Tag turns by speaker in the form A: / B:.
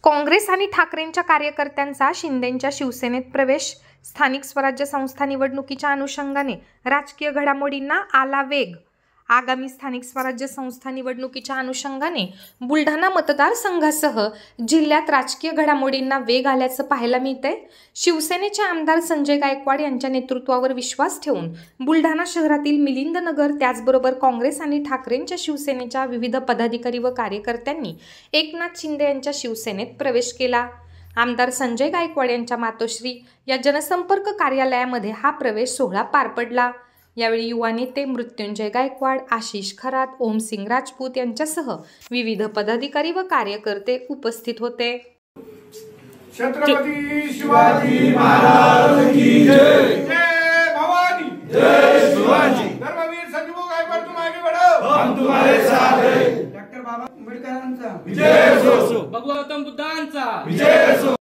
A: काँग्रेस आणि ठाकरेंच्या कार्यकर्त्यांचा शिंदेंच्या शिवसेनेत प्रवेश. स्थानिक स्वराज्य संस्था निवडणुकीच्या अनुषंगाने राजकीय घडामोडींना आला वेग. आगामी स्थानिक स्वराज्य संस्था निवडणुकीच्या अनुषंगाने बुलढाणा मतदारसंघासह जिल्ह्यात राजकीय घडामोडींना वेग आल्याचं पाहायला मिळतंय. शिवसेनेचे आमदार संजय गायकवाड यांच्या नेतृत्वावर विश्वास ठेवून बुलढाणा शहरातील मिलिंदनगर, त्याचबरोबर काँग्रेस आणि ठाकरेंच्या शिवसेनेच्या विविध पदाधिकारी व कार्यकर्त्यांनी एकनाथ शिंदे यांच्या शिवसेनेत प्रवेश केला. आमदार संजय गायकवाड यांच्या मातोश्री या जनसंपर्क कार्यालयामध्ये हा प्रवेश सोहळा पार पडला. यावेळी युवा नेते मृत्युंजय गायकवाड, आशिष खरात, ओमसिंग राजपूत यांच्यासह विविध पदाधिकारी व कार्यकर्ते उपस्थित होते.
B: छत्रपती शिवाजी महाराज की जय. जय भवानी, जय शिवाजी. धर्मवीर संजू गायकवाड, तुम आगे बढ़ो, हम तुम्हारे साथ हैं. डॉक्टर बाबा आंबेडकरांचा विजय असो, भगवान बुद्धांचा विजय असो.